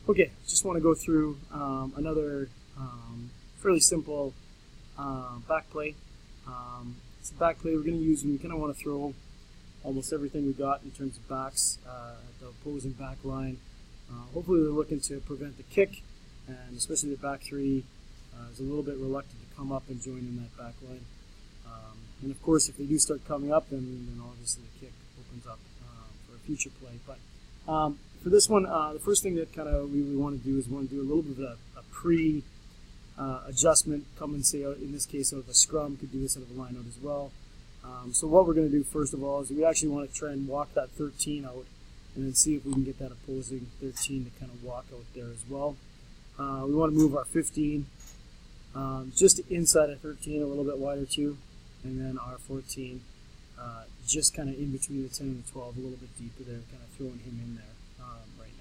Okay, just want to go through another fairly simple back play. It's a back play we're going to use when we kind of want to throw almost everything we got in terms of backs at the opposing back line. Hopefully they're looking to prevent the kick, and especially the back three is a little bit reluctant to come up and join in that back line. And of course, if they do start coming up, then obviously the kick opens up for a future play. But for this one, the first thing that kind of we want to do is want to do a little bit of a pre adjustment. Come and say, in this case, out of a scrum, could do this out of a line out as well. So what we're going to do first of all is we actually want to try and walk that 13 out, and then see if we can get that opposing 13 to kind of walk out there as well. We want to move our 15 just inside of 13, a little bit wider too, and then our 14 just kind of in between the 10 and the 12, a little bit deeper there, kind of throwing him in there right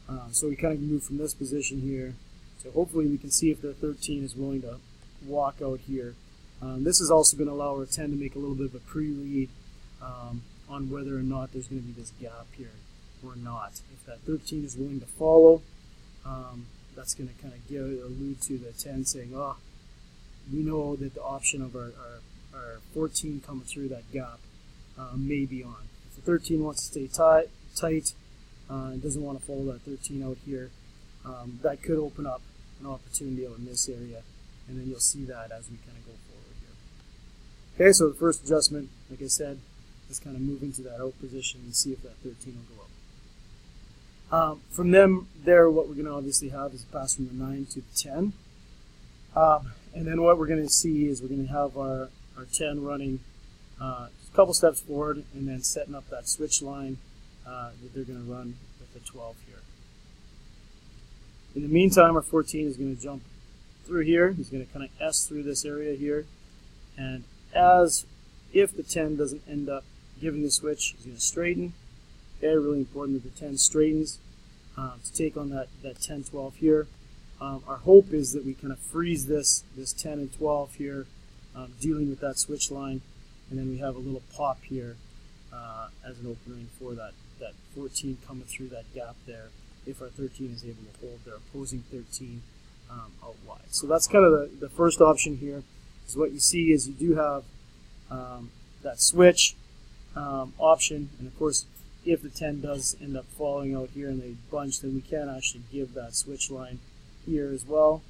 now. So we kind of move from this position here. So hopefully we can see if the 13 is willing to walk out here. This is also going to allow our 10 to make a little bit of a pre-read on whether or not there's going to be this gap here or not. If that 13 is willing to follow, that's going to kind of allude to the 10 saying, oh, we know that the option of our 14 coming through that gap may be on. If the 13 wants to stay tight and doesn't want to follow that 13 out here, that could open up an opportunity out in this area, and then you'll see that as we kind of go forward here. Okay, so the first adjustment, like I said, is kind of move into that out position and see if that 13 will go up. From there, what we're going to obviously have is a pass from the 9 to the 10. And then what we're going to see is we're going to have our 10 running a couple steps forward and then setting up that switch line that they're going to run with the 12 here. In the meantime, our 14 is going to jump through here. He's going to kind of S through this area here. And if the 10 doesn't end up giving the switch, he's going to straighten. Okay, really important that the 10 straightens to take on that 10-12 here. Our hope is that we kind of freeze this 10 and 12 here, dealing with that switch line, and then we have a little pop here as an opening for that 14 coming through that gap there, if our 13 is able to hold their opposing 13 out wide. So that's kind of the first option here. So what you see is you do have that switch option, and of course if the 10 does end up falling out here and they bunch, then we can actually give that switch line here as well.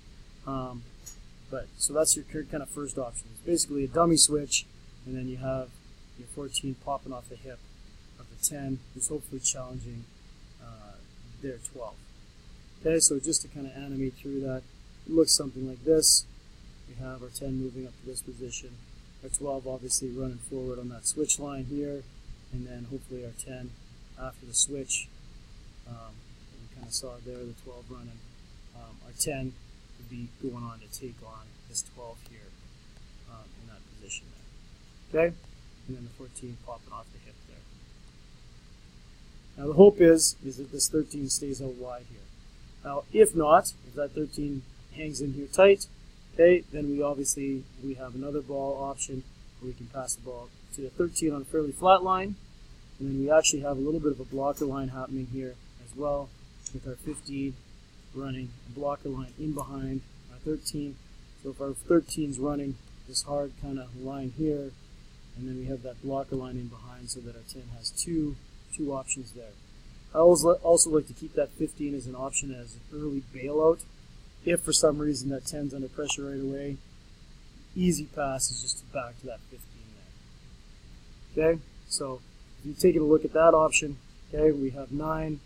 So that's your kind of first option. It's basically a dummy switch, and then you have your 14 popping off the hip of the 10, who's hopefully challenging their 12. Okay, so just to kind of animate through that, it looks something like this. We have our 10 moving up to this position, our 12 obviously running forward on that switch line here, and then hopefully our 10 after the switch. We kind of saw there the 12 running. Our 10 would be going on to take on this 12 here in that position there. Okay? And then the 14 popping off the hip there. Now the hope is that this 13 stays out wide here. Now if not, if that 13 hangs in here tight, okay, then we have another ball option where we can pass the ball to the 13 on a fairly flat line, and then we actually have a little bit of a blocker line happening here as well, with our 15 running a blocker line in behind our 13. So if our 13 is running this hard kind of line here, and then we have that blocker line in behind, so that our 10 has two options there. I also like to keep that 15 as an option as an early bailout. If for some reason that 10's under pressure right away, easy pass is just back to that 15 there. Okay, so if you take a look at that option, okay, we have 9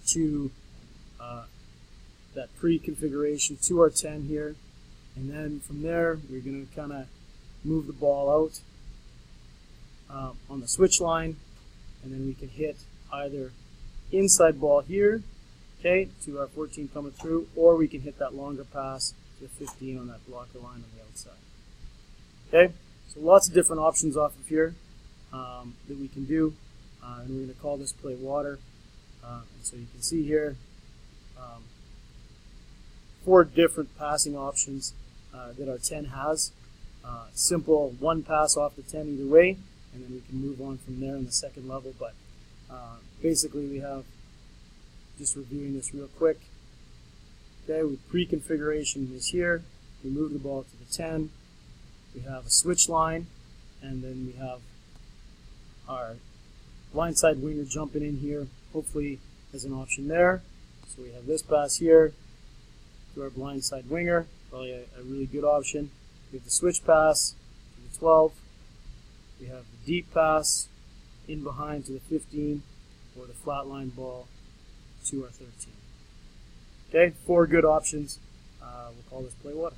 to that pre-configuration to our 10 here, and then from there we're going to kind of move the ball out on the switch line, and then we can hit either inside ball here, okay, to our 14 coming through, or we can hit that longer pass to 15 on that blocker line on the outside. Okay, so lots of different options off of here that we can do, and we're going to call this play water. And so you can see here 4 different passing options that our 10 has. Simple one pass off the 10 either way, and then we can move on from there in the second level. But basically we have just reviewing this real quick. Okay, with pre-configuration is here. We move the ball to the 10. We have a switch line, and then we have our blindside winger jumping in here, hopefully as an option there. So we have this pass here to our blindside winger, probably a really good option. We have the switch pass to the 12. We have the deep pass in behind to the 15, or the flat line ball to our 13. Okay, 4 good options. We'll call this play water.